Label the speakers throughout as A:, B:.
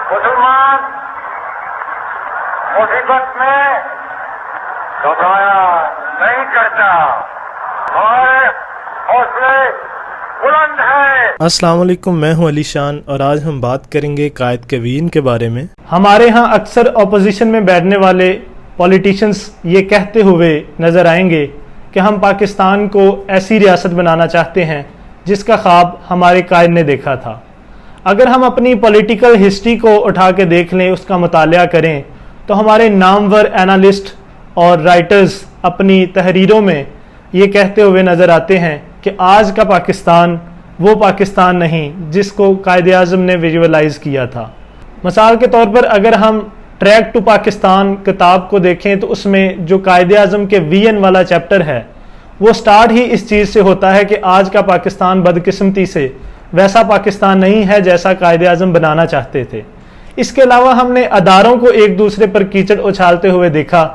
A: مسلمان مصیبت میں گھبرایا نہیں کرتا، ہمارے حوصلے بلند ہے۔
B: السلام علیکم، میں ہوں علی شان اور آج ہم بات کریں گے قائد کوین کے بارے میں۔
C: ہمارے ہاں اکثر اپوزیشن میں بیٹھنے والے پولیٹیشنز یہ کہتے ہوئے نظر آئیں گے کہ ہم پاکستان کو ایسی ریاست بنانا چاہتے ہیں جس کا خواب ہمارے قائد نے دیکھا تھا۔ اگر ہم اپنی پولیٹیکل ہسٹری کو اٹھا کے دیکھ لیں، اس کا مطالعہ کریں، تو ہمارے نامور اینالسٹ اور رائٹرز اپنی تحریروں میں یہ کہتے ہوئے نظر آتے ہیں کہ آج کا پاکستان وہ پاکستان نہیں جس کو قائد اعظم نے ویژولائز کیا تھا۔ مثال کے طور پر اگر ہم ٹریک ٹو پاکستان کتاب کو دیکھیں تو اس میں جو قائد اعظم کے ویژن والا چیپٹر ہے وہ سٹارٹ ہی اس چیز سے ہوتا ہے کہ آج کا پاکستان بدقسمتی سے ویسا پاکستان نہیں ہے جیسا قائد اعظم بنانا چاہتے تھے۔ اس کے علاوہ ہم نے اداروں کو ایک دوسرے پر کیچڑ اچھالتے ہوئے دیکھا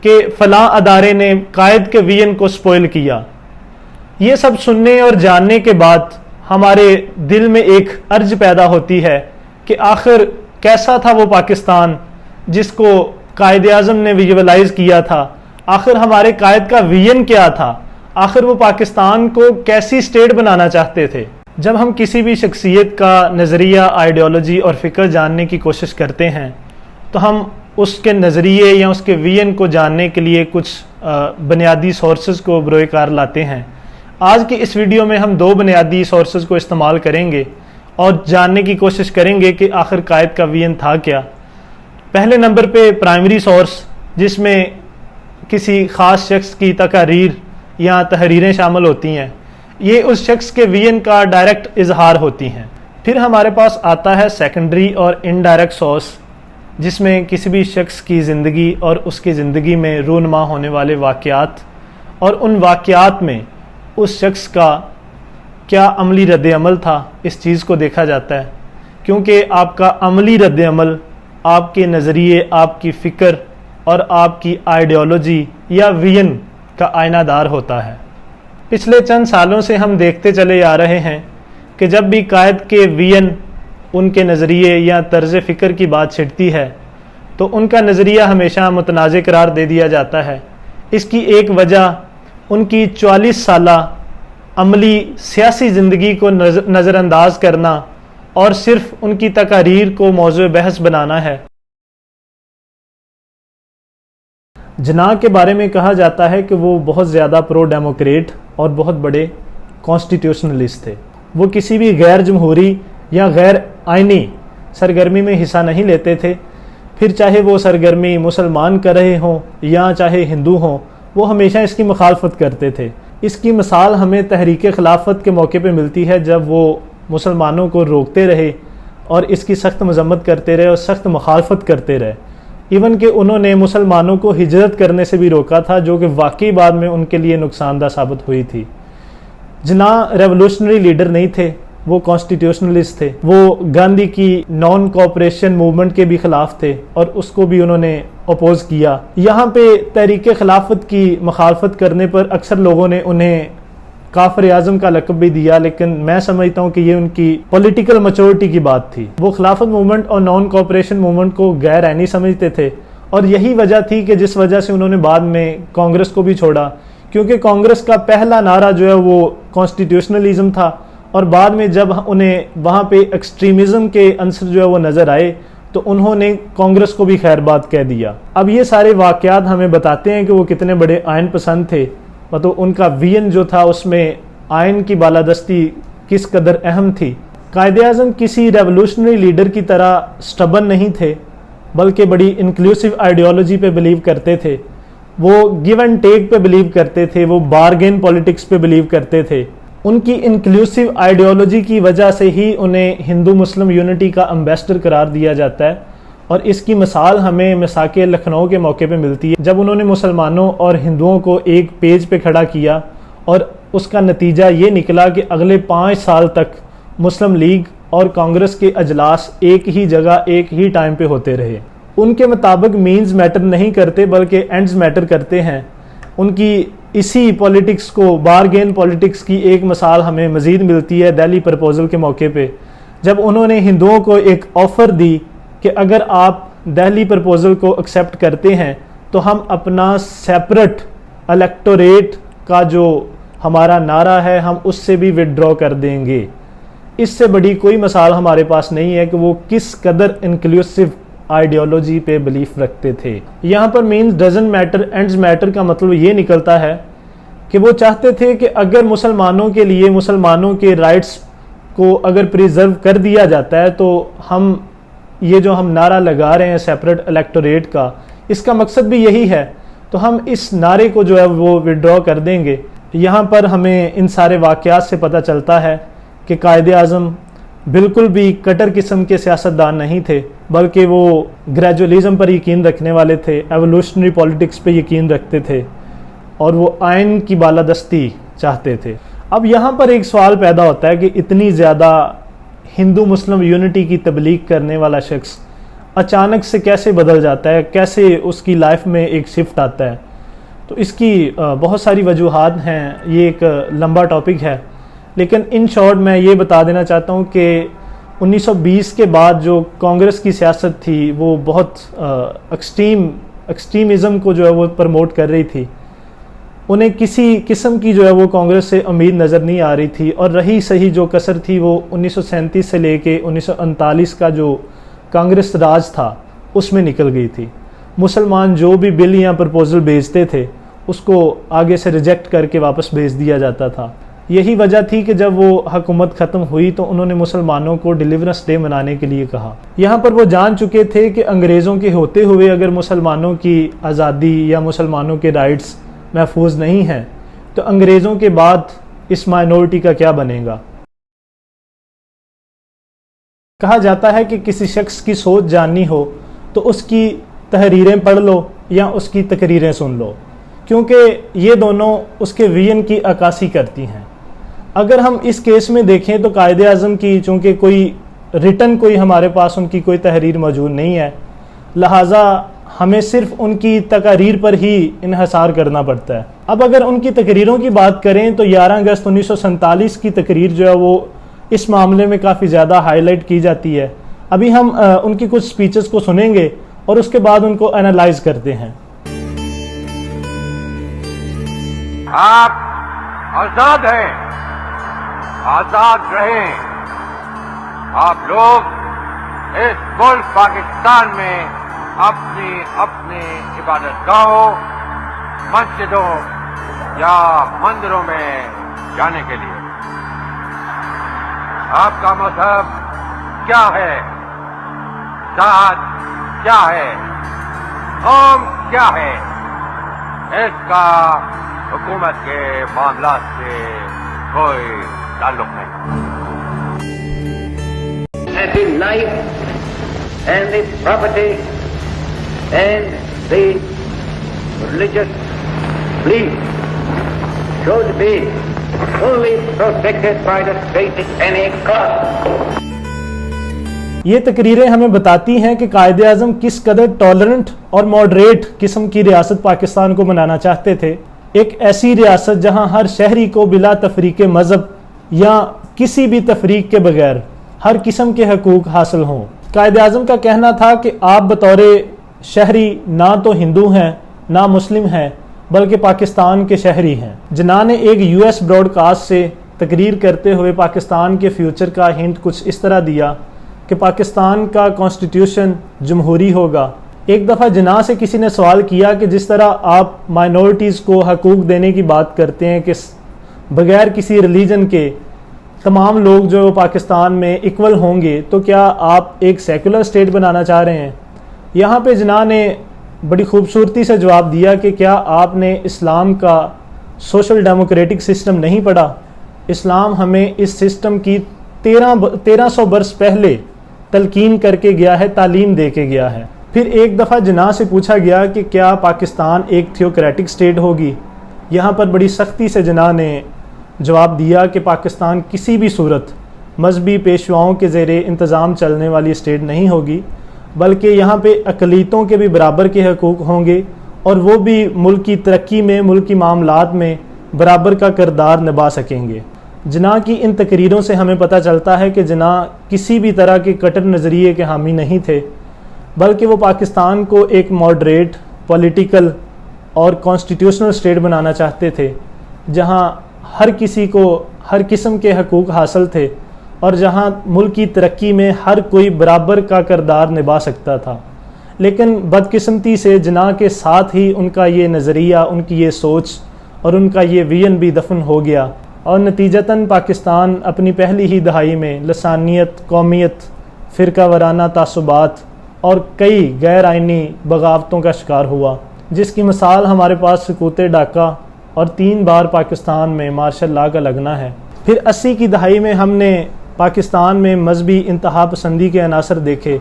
C: کہ فلاں ادارے نے قائد کے ویژن کو سپوئل کیا۔ یہ سب سننے اور جاننے کے بعد ہمارے دل میں ایک ارج پیدا ہوتی ہے کہ آخر کیسا تھا وہ پاکستان جس کو قائد اعظم نے ویژولائز کیا تھا، آخر ہمارے قائد کا ویژن کیا تھا، آخر وہ پاکستان کو کیسی اسٹیٹ بنانا چاہتے تھے۔ جب ہم کسی بھی شخصیت کا نظریہ، آئیڈیالوجی اور فکر جاننے کی کوشش کرتے ہیں تو ہم اس کے نظریے یا اس کے ویژن کو جاننے کے لیے کچھ بنیادی سورسز کو بروئے کار لاتے ہیں۔ آج کی اس ویڈیو میں ہم دو بنیادی سورسز کو استعمال کریں گے اور جاننے کی کوشش کریں گے کہ آخر قائد کا ویژن تھا کیا۔ پہلے نمبر پہ پرائمری سورس، جس میں کسی خاص شخص کی تقاریر یا تحریریں شامل ہوتی ہیں، یہ اس شخص کے ویژن کا ڈائریکٹ اظہار ہوتی ہیں۔ پھر ہمارے پاس آتا ہے سیکنڈری اور انڈائریکٹ سورس، جس میں کسی بھی شخص کی زندگی اور اس کی زندگی میں رونما ہونے والے واقعات اور ان واقعات میں اس شخص کا کیا عملی رد عمل تھا، اس چیز کو دیکھا جاتا ہے، کیونکہ آپ کا عملی رد عمل آپ کے نظریے، آپ کی فکر اور آپ کی آئیڈیالوجی یا ویژن کا آئینہ دار ہوتا ہے۔ پچھلے چند سالوں سے ہم دیکھتے چلے آ رہے ہیں کہ جب بھی قائد کے ویژن، ان کے نظریے یا طرز فکر کی بات چھڑتی ہے تو ان کا نظریہ ہمیشہ متنازع قرار دے دیا جاتا ہے۔ اس کی ایک وجہ ان کی 44 سالہ عملی سیاسی زندگی کو نظر انداز کرنا اور صرف ان کی تقاریر کو موضوع بحث بنانا ہے۔ جناح کے بارے میں کہا جاتا ہے کہ وہ بہت زیادہ پرو ڈیموکریٹ اور بہت بڑے کانسٹیٹیوشنلسٹ تھے۔ وہ کسی بھی غیر جمہوری یا غیر آئینی سرگرمی میں حصہ نہیں لیتے تھے، پھر چاہے وہ سرگرمی مسلمان کر رہے ہوں یا چاہے ہندو ہوں، وہ ہمیشہ اس کی مخالفت کرتے تھے۔ اس کی مثال ہمیں تحریک خلافت کے موقع پہ ملتی ہے، جب وہ مسلمانوں کو روکتے رہے اور اس کی سخت مذمت کرتے رہے اور سخت مخالفت کرتے رہے، ایون کہ انہوں نے مسلمانوں کو ہجرت کرنے سے بھی روکا تھا، جو کہ واقعی بعد میں ان کے لیے نقصان دہ ثابت ہوئی تھی۔ جناح ریولوشنری لیڈر نہیں تھے، وہ کانسٹیٹیوشنلسٹ تھے۔ وہ گاندھی کی نان کوآپریشن موومنٹ کے بھی خلاف تھے اور اس کو بھی انہوں نے اپوز کیا۔ یہاں پہ تحریک خلافت کی مخالفت کرنے پر اکثر لوگوں نے انہیں کافر اعظم کا لقب بھی دیا، لیکن میں سمجھتا ہوں کہ یہ ان کی پولیٹیکل میچورٹی کی بات تھی۔ وہ خلافت موومنٹ اور نان کوآپریشن موومنٹ کو غیر آئینی سمجھتے تھے، اور یہی وجہ تھی کہ جس وجہ سے انہوں نے بعد میں کانگریس کو بھی چھوڑا، کیونکہ کانگریس کا پہلا نعرہ جو ہے وہ کانسٹیٹیوشنلزم تھا، اور بعد میں جب انہیں وہاں پہ ایکسٹریمزم کے عنصر جو ہے وہ نظر آئے تو انہوں نے کانگریس کو بھی خیر بات کہہ دیا۔ اب یہ سارے واقعات ہمیں بتاتے ہیں کہ وہ کتنے بڑے آئین پسند تھے، مطلب ان کا ویژن جو تھا اس میں آئین کی بالادستی کس قدر اہم تھی۔ قائد اعظم کسی ریولوشنری لیڈر کی طرح سٹبن نہیں تھے، بلکہ بڑی انکلوسیو آئیڈیالوجی پہ بلیو کرتے تھے۔ وہ گیو اینڈ ٹیک پہ بلیو کرتے تھے، وہ بارگین پولیٹکس پہ بلیو کرتے تھے۔ ان کی انکلوسیو آئیڈیالوجی کی وجہ سے ہی انہیں ہندو مسلم یونٹی کا امبیسڈر قرار دیا جاتا ہے، اور اس کی مثال ہمیں مساق لکھنؤ کے موقع پہ ملتی ہے، جب انہوں نے مسلمانوں اور ہندوؤں کو ایک پیج پہ کھڑا کیا، اور اس کا نتیجہ یہ نکلا کہ اگلے 5 سال تک مسلم لیگ اور کانگریس کے اجلاس ایک ہی جگہ ایک ہی ٹائم پہ ہوتے رہے۔ ان کے مطابق مینز میٹر نہیں کرتے بلکہ اینڈز میٹر کرتے ہیں۔ ان کی اسی پولیٹکس کو، بارگین پولیٹکس کی ایک مثال ہمیں مزید ملتی ہے دہلی پرپوزل کے موقع پہ، جب انہوں نے ہندوؤں کو ایک آفر دی کہ اگر آپ دہلی پرپوزل کو ایکسیپٹ کرتے ہیں تو ہم اپنا سیپریٹ الیکٹوریٹ کا جو ہمارا نعرہ ہے ہم اس سے بھی وڈرا کر دیں گے. اس سے بڑی کوئی مثال ہمارے پاس نہیں ہے کہ وہ کس قدر انکلوسیو آئیڈیالوجی پہ بلیف رکھتے تھے. یہاں پر means doesn't matter ends matter کا مطلب یہ نکلتا ہے کہ وہ چاہتے تھے کہ اگر مسلمانوں کے لیے مسلمانوں کے رائٹس کو اگر پریزرو کر دیا جاتا ہے تو ہم یہ جو ہم نعرہ لگا رہے ہیں سیپریٹ الیکٹوریٹ کا، اس کا مقصد بھی یہی ہے، تو ہم اس نعرے کو جو ہے وہ وڈرا کر دیں گے. یہاں پر ہمیں ان سارے واقعات سے پتہ چلتا ہے کہ قائد اعظم بالکل بھی کٹر قسم کے سیاستدان نہیں تھے، بلکہ وہ گریجولیزم پر یقین رکھنے والے تھے، ایوولوشنری پولیٹکس پہ یقین رکھتے تھے، اور وہ آئین کی بالادستی چاہتے تھے. اب یہاں پر ایک سوال پیدا ہوتا ہے کہ اتنی زیادہ ہندو مسلم یونٹی کی تبلیغ کرنے والا شخص اچانک سے کیسے بدل جاتا ہے، کیسے اس کی لائف میں ایک شفٹ آتا ہے؟ تو اس کی بہت ساری وجوہات ہیں، یہ ایک لمبا ٹاپک ہے، لیکن ان شارٹ میں یہ بتا دینا چاہتا ہوں کہ 1920 کے بعد جو کانگریس کی سیاست تھی وہ بہت ایکسٹریمزم کو جو ہے وہ پروموٹ کر رہی تھی. انہیں کسی قسم کی جو ہے وہ کانگریس سے امید نظر نہیں آ رہی تھی، اور رہی صحیح جو کثر تھی وہ 1937 سے لے کے 1939 کا جو کانگریس راج تھا اس میں نکل گئی تھی. مسلمان جو بھی بل یا پرپوزل بھیجتے تھے اس کو آگے سے ریجیکٹ کر کے واپس بھیج دیا جاتا تھا. یہی وجہ تھی کہ جب وہ حکومت ختم ہوئی تو انہوں نے مسلمانوں کو ڈیلیورنس ڈے منانے کے لیے کہا. یہاں پر وہ جان چکے تھے کہ انگریزوں کے ہوتے ہوئے اگر مسلمانوں کی آزادی یا مسلمانوں کے رائٹس محفوظ نہیں ہیں تو انگریزوں کے بعد اس مائنورٹی کا کیا بنے گا. کہا جاتا ہے کہ کسی شخص کی سوچ جاننی ہو تو اس کی تحریریں پڑھ لو یا اس کی تقریریں سن لو، کیونکہ یہ دونوں اس کے ویژن کی عکاسی کرتی ہیں. اگر ہم اس کیس میں دیکھیں تو قائد اعظم کی چونکہ کوئی ریٹن کوئی ہمارے پاس ان کی کوئی تحریر موجود نہیں ہے، لہٰذا ہمیں صرف ان کی تقاریر پر ہی انحصار کرنا پڑتا ہے. اب اگر ان کی تقریروں کی بات کریں تو 11 اگست 1947 کی تقریر جو ہے وہ اس معاملے میں کافی زیادہ ہائی لائٹ کی جاتی ہے. ابھی ہم ان کی کچھ سپیچز کو سنیں گے اور اس کے بعد ان کو انالائز کرتے ہیں.
A: آپ آزاد ہیں، آزاد رہیں. آپ لوگ اس ملک پاکستان میں اپنی اپنی عبادت گاہوں، مسجدوں یا مندروں میں جانے کے لیے. آپ کا مذہب کیا ہے، ذات کیا ہے، قوم کیا ہے، اس کا حکومت کے معاملات سے کوئی تعلق نہیں.
D: And the life and the property and the religious belief should be fully protected by the state at any cost.
C: یہ تقریریں ہمیں بتاتی ہیں کہ قائد اعظم کس قدر ٹالرنٹ اور ماڈریٹ قسم کی ریاست پاکستان کو بنانا چاہتے تھے. ایک ایسی ریاست جہاں ہر شہری کو بلا تفریق مذہب یا کسی بھی تفریق کے بغیر ہر قسم کے حقوق حاصل ہوں. قائد اعظم کا کہنا تھا کہ آپ بطور شہری نہ تو ہندو ہیں نہ مسلم ہیں بلکہ پاکستان کے شہری ہیں. جناح نے ایک US براڈ کاسٹ سے تقریر کرتے ہوئے پاکستان کے فیوچر کا ہنٹ کچھ اس طرح دیا کہ پاکستان کا کانسٹیٹیوشن جمہوری ہوگا. ایک دفعہ جناح سے کسی نے سوال کیا کہ جس طرح آپ مائنورٹیز کو حقوق دینے کی بات کرتے ہیں کہ بغیر کسی ریلیجن کے تمام لوگ جو پاکستان میں ایکول ہوں گے، تو کیا آپ ایک سیکولر اسٹیٹ بنانا چاہ رہے ہیں؟ یہاں پہ جناح نے بڑی خوبصورتی سے جواب دیا کہ کیا آپ نے اسلام کا سوشل ڈیموکریٹک سسٹم نہیں پڑھا؟ اسلام ہمیں اس سسٹم کی 1300 برس پہلے تلقین کر کے گیا ہے، تعلیم دے کے گیا ہے. پھر ایک دفعہ جناح سے پوچھا گیا کہ کیا پاکستان ایک تھیوکریٹک سٹیٹ ہوگی؟ یہاں پر بڑی سختی سے جناح نے جواب دیا کہ پاکستان کسی بھی صورت مذہبی پیشواؤں کے زیر انتظام چلنے والی سٹیٹ نہیں ہوگی، بلکہ یہاں پہ اقلیتوں کے بھی برابر کے حقوق ہوں گے اور وہ بھی ملک کی ترقی میں، ملکی معاملات میں برابر کا کردار نبھا سکیں گے. جناح کی ان تقریروں سے ہمیں پتہ چلتا ہے کہ جناح کسی بھی طرح کے کٹر نظریے کے حامی نہیں تھے. بلکہ وہ پاکستان کو ایک ماڈریٹ پولیٹیکل اور کانسٹیٹیوشنل اسٹیٹ بنانا چاہتے تھے، جہاں ہر کسی کو ہر قسم کے حقوق حاصل تھے اور جہاں ملک کی ترقی میں ہر کوئی برابر کا کردار نبھا سکتا تھا۔ لیکن بدقسمتی سے جناح کے ساتھ ہی ان کا یہ نظریہ، ان کی یہ سوچ اور ان کا یہ ویژن بھی دفن ہو گیا، اور نتیجتاً پاکستان اپنی پہلی ہی دہائی میں لسانیت، قومیت، فرقہ وارانہ تعصبات اور کئی غیر آئینی بغاوتوں کا شکار ہوا، جس کی مثال ہمارے پاس سقوط ڈھاکہ اور 3 بار پاکستان میں مارشل لاء کا لگنا ہے۔ پھر 80 کی دہائی میں ہم نے پاکستان میں مذہبی انتہا پسندی کے عناصر دیکھے،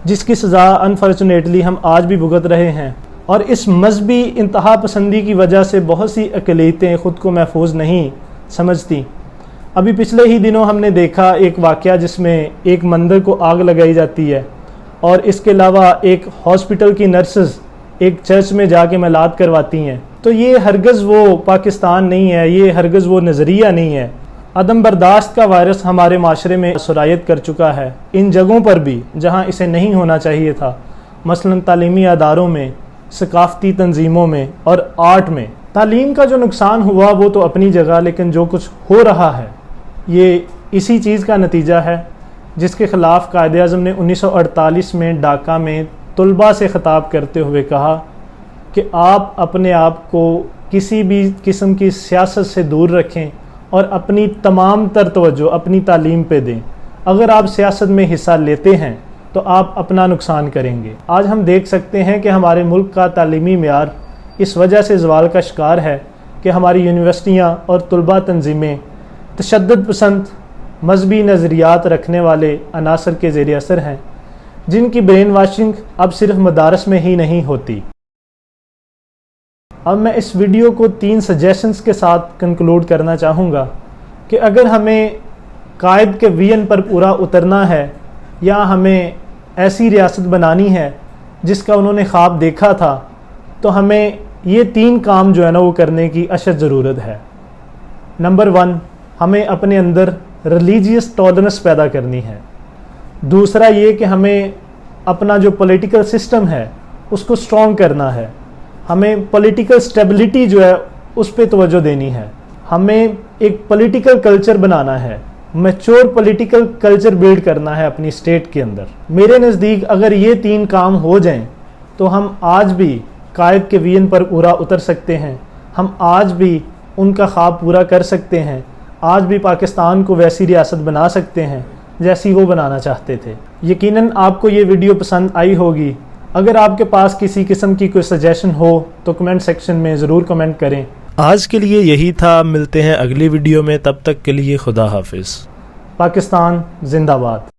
C: جس کی سزا انفارچونیٹلی ہم آج بھی بھگت رہے ہیں، اور اس مذہبی انتہا پسندی کی وجہ سے بہت سی اقلیتیں خود کو محفوظ نہیں سمجھتی۔ ابھی پچھلے ہی دنوں ہم نے دیکھا ایک واقعہ جس میں ایک مندر کو آگ لگائی جاتی ہے، اور اس کے علاوہ ایک ہاسپٹل کی نرسز ایک چرچ میں جا کے میلاد کرواتی ہیں۔ تو یہ ہرگز وہ پاکستان نہیں ہے، یہ ہرگز وہ نظریہ نہیں ہے۔ عدم برداشت کا وائرس ہمارے معاشرے میں سرایت کر چکا ہے، ان جگہوں پر بھی جہاں اسے نہیں ہونا چاہیے تھا، مثلا تعلیمی اداروں میں، ثقافتی تنظیموں میں اور آرٹ میں۔ تعلیم کا جو نقصان ہوا وہ تو اپنی جگہ، لیکن جو کچھ ہو رہا ہے یہ اسی چیز کا نتیجہ ہے جس کے خلاف قائد اعظم نے 1948 میں ڈھاکہ میں طلباء سے خطاب کرتے ہوئے کہا کہ آپ اپنے آپ کو کسی بھی قسم کی سیاست سے دور رکھیں اور اپنی تمام تر توجہ اپنی تعلیم پہ دیں۔ اگر آپ سیاست میں حصہ لیتے ہیں تو آپ اپنا نقصان کریں گے۔ آج ہم دیکھ سکتے ہیں کہ ہمارے ملک کا تعلیمی معیار اس وجہ سے زوال کا شکار ہے کہ ہماری یونیورسٹیاں اور طلباء تنظیمیں تشدد پسند مذہبی نظریات رکھنے والے عناصر کے زیر اثر ہیں، جن کی برین واشنگ اب صرف مدارس میں ہی نہیں ہوتی۔ اب میں اس ویڈیو کو 3 سجیشنز کے ساتھ کنکلوڈ کرنا چاہوں گا کہ اگر ہمیں قائد کے ویژن پر پورا اترنا ہے یا ہمیں ایسی ریاست بنانی ہے جس کا انہوں نے خواب دیکھا تھا، تو ہمیں یہ 3 کام جو ہے نا وہ کرنے کی اشد ضرورت ہے۔ نمبر 1، ہمیں اپنے اندر ریلیجیس ٹالرنس پیدا کرنی ہے۔ دوسرا یہ کہ ہمیں اپنا جو پولیٹیکل سسٹم ہے اس کو سٹرونگ کرنا ہے، ہمیں پولیٹیکل سٹیبلٹی جو ہے اس پہ توجہ دینی ہے، ہمیں ایک پولیٹیکل کلچر بنانا ہے، میچور پولیٹیکل کلچر بلڈ کرنا ہے اپنی اسٹیٹ کے اندر۔ میرے نزدیک اگر یہ 3 کام ہو جائیں تو ہم آج بھی قائد کے ویژن پر پورا اتر سکتے ہیں، ہم آج بھی ان کا خواب پورا کر سکتے ہیں، آج بھی پاکستان کو ویسی ریاست بنا سکتے ہیں جیسی وہ بنانا چاہتے تھے۔ یقیناً آپ کو یہ ویڈیو پسند آئی ہوگی۔ اگر آپ کے پاس کسی قسم کی کوئی سجیشن ہو تو کمنٹ سیکشن میں ضرور کمنٹ کریں۔
B: آج کے لیے یہی تھا، ملتے ہیں اگلی ویڈیو میں، تب تک کے لیے خدا حافظ۔
C: پاکستان زندہ باد۔